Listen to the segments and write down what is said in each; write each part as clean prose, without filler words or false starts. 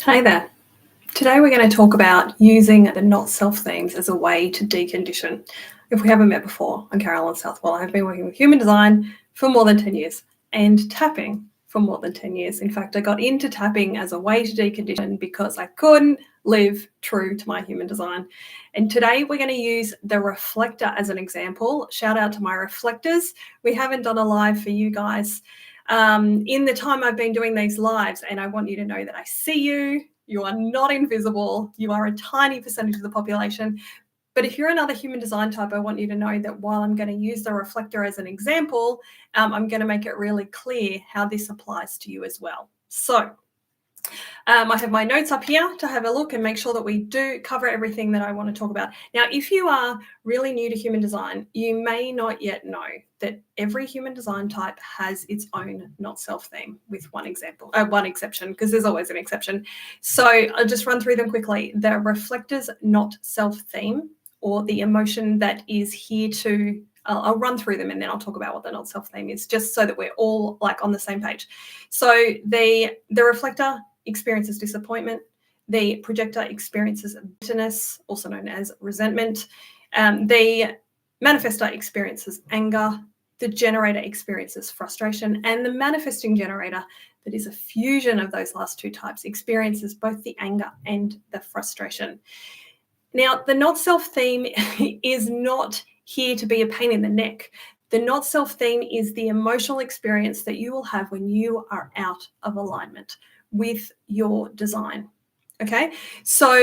Hi there. Today we're going to talk about using the not self themes as a way to decondition. If we haven't met before, I'm Carolyn Southwell. I've been working with human design for more than 10 years and tapping for more than 10 years. In fact, I got into tapping as a way to decondition because I couldn't live true to my human design. And today we're going to use the reflector as an example. Shout out to my reflectors. We haven't done a live for you guys in the time I've been doing these lives, and I want you to know that I see you. You are not invisible. You are a tiny percentage of the population. But if you're another human design type, I want you to know that while I'm going to use the reflector as an example, I'm going to make it really clear how this applies to you as well. So I have my notes up here to have a look and make sure that we do cover everything that I want to talk about. Now, if you are really new to human design, you may not yet know that every human design type has its own not self theme, with one exception, because there's always an exception. So I'll just run through them quickly. The reflector's not self theme, or the emotion that is here to I'll run through them and then I'll talk about what the not self theme is, just so that we're all like on the same page. So the reflector experiences disappointment. The projector experiences bitterness, also known as resentment. The manifestor experiences anger. The generator experiences frustration. And the manifesting generator, that is a fusion of those last two types, experiences both the anger and the frustration. Now, the not self theme is not here to be a pain in the neck. The not self theme is the emotional experience that you will have when you are out of alignment with your design. Okay, so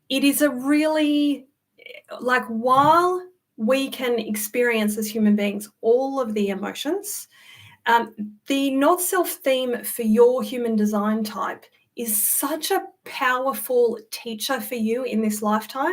it is a really, like, while we can experience as human beings all of the emotions, the not self theme for your human design type is such a powerful teacher for you in this lifetime,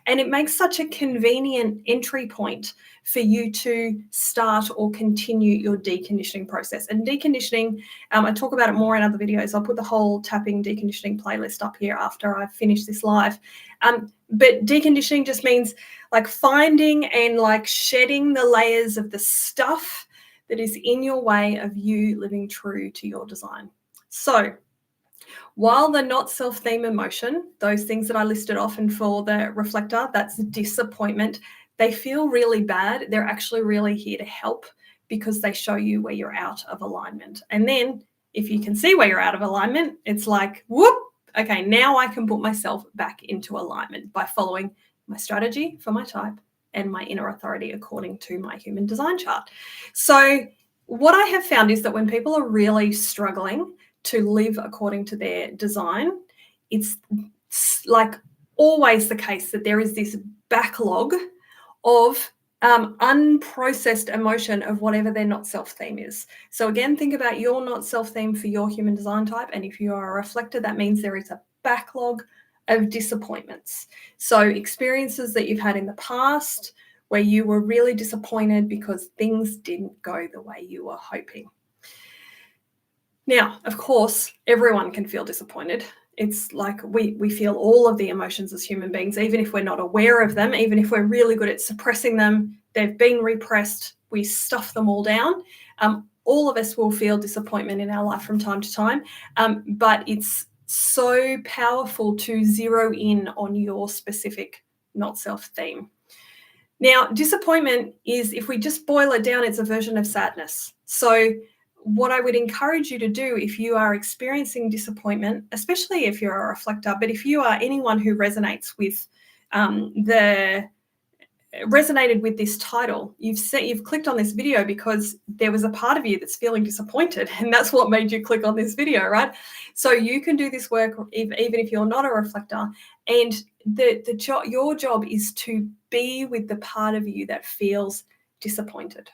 and it makes such a convenient entry point for you to start or continue your deconditioning process. And deconditioning, I talk about it more in other videos. I'll put the whole tapping deconditioning playlist up here after I finish this live. But deconditioning just means like finding and like shedding the layers of the stuff that is in your way of you living true to your design. So while the not self-theme emotion, those things that I listed off, and for the reflector, that's disappointment, they feel really bad. They're actually really here to help because they show you where you're out of alignment. And then if you can see where you're out of alignment, it's like, whoop, okay, now I can put myself back into alignment by following my strategy for my type and my inner authority according to my human design chart. So what I have found is that when people are really struggling to live according to their design, it's like always the case that there is this backlog of unprocessed emotion of whatever their not self theme is. So again, think about your not self theme for your human design type. And if you are a reflector, that means there is a backlog of disappointments. So experiences that you've had in the past where you were really disappointed because things didn't go the way you were hoping. Now, of course, everyone can feel disappointed. It's like we feel all of the emotions as human beings, even if we're not aware of them, even if we're really good at suppressing them, they've been repressed, we stuff them all down. All of us will feel disappointment in our life from time to time, but it's so powerful to zero in on your specific not self theme. Now, disappointment is, if we just boil it down, it's a version of sadness. So what I would encourage you to do if you are experiencing disappointment, especially if you're a reflector, but if you are anyone who resonates with resonated with this title, you've clicked on this video because there was a part of you that's feeling disappointed, and that's what made you click on this video, right? So you can do this work even if you're not a reflector, and your job is to be with the part of you that feels disappointed,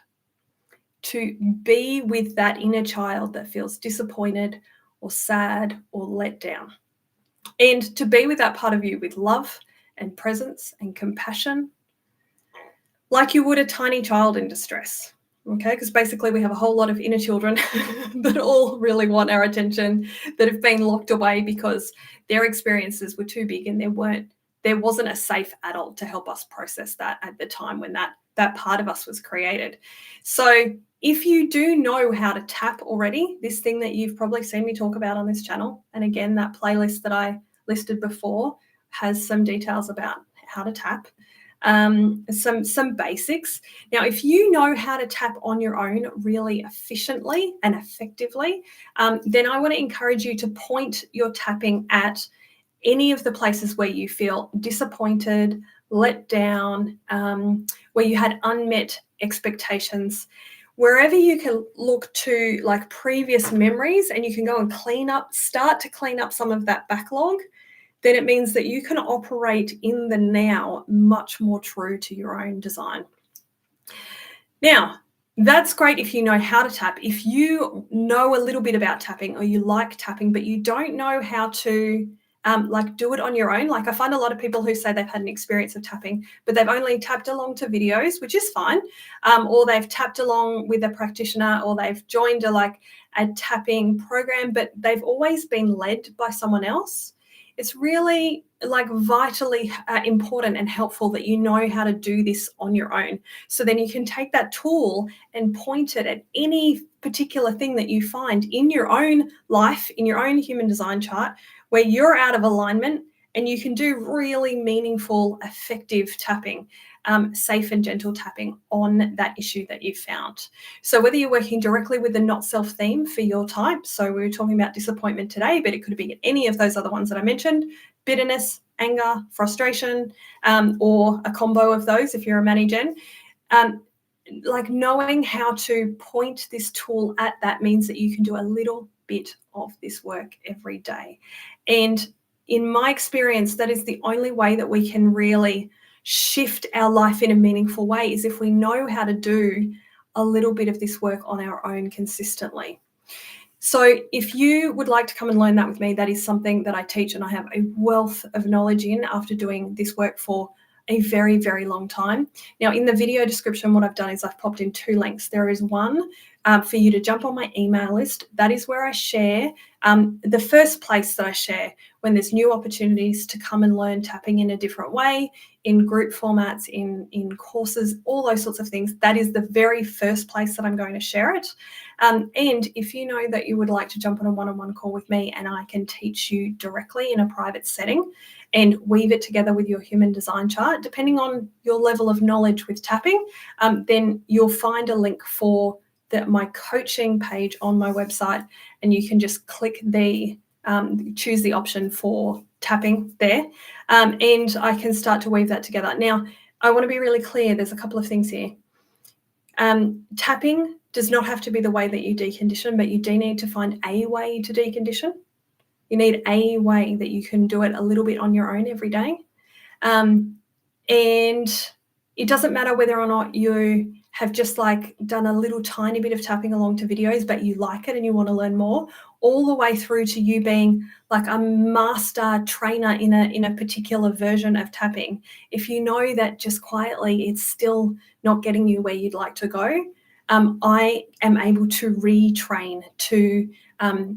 to be with that inner child that feels disappointed or sad or let down, and to be with that part of you with love and presence and compassion, like you would a tiny child in distress. Okay, because basically we have a whole lot of inner children that all really want our attention, that have been locked away because their experiences were too big and there wasn't a safe adult to help us process that at the time when that that part of us was created. So if you do know how to tap already, this thing that you've probably seen me talk about on this channel, and again, that playlist that listed before has some details about how to tap, some basics. Now, if you know how to tap on your own really efficiently and effectively, then I want to encourage you to point your tapping at any of the places where you feel disappointed, let down, where you had unmet expectations. Wherever you can look to like previous memories and you can go and start to clean up some of that backlog, then it means that you can operate in the now much more true to your own design. Now, that's great if you know how to tap. If you know a little bit about tapping or you like tapping, but you don't know how to do it on your own. Like I find a lot of people who say they've had an experience of tapping, but they've only tapped along to videos, which is fine. Or they've tapped along with a practitioner, or they've joined a tapping program, but they've always been led by someone else. It's really vitally important and helpful that you know how to do this on your own. So then you can take that tool and point it at any particular thing that you find in your own life, in your own human design chart, where you're out of alignment, and you can do really meaningful, effective tapping, safe and gentle tapping on that issue that you've found. So whether you're working directly with the not self theme for your type, so we were talking about disappointment today, but it could be any of those other ones that I mentioned, bitterness, anger, frustration, or a combo of those if you're a Mani-Gen. Knowing how to point this tool at that means that you can do a little bit of this work every day. And in my experience, that is the only way that we can really shift our life in a meaningful way, is if we know how to do a little bit of this work on our own consistently. So if you would like to come and learn that with me, that is something that I teach, and I have a wealth of knowledge in after doing this work for a very, very long time. Now, in the video description, what I've done is I've popped in 2 links. There is one for you to jump on my email list. That is where I share, the first place that I share when there's new opportunities to come and learn tapping in a different way, in group formats, in courses, all those sorts of things. That is the very first place that I'm going to share it. And if you know that you would like to jump on a one-on-one call with me and I can teach you directly in a private setting and weave it together with your human design chart, depending on your level of knowledge with tapping, then you'll find a link for my coaching page on my website, and you can just click choose the option for tapping there, and I can start to weave that together. Now, I want to be really clear. There's a couple of things here. Tapping does not have to be the way that you decondition, but you do need to find a way to decondition. You need a way that you can do it a little bit on your own every day. And it doesn't matter whether or not you have just done a little tiny bit of tapping along to videos, but you like it and you want to learn more, all the way through to you being like a master trainer in a particular version of tapping. If you know that just quietly it's still not getting you where you'd like to go, I am able to retrain, to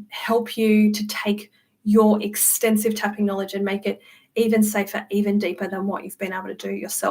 help you to take your extensive tapping knowledge and make it even safer, even deeper than what you've been able to do yourself.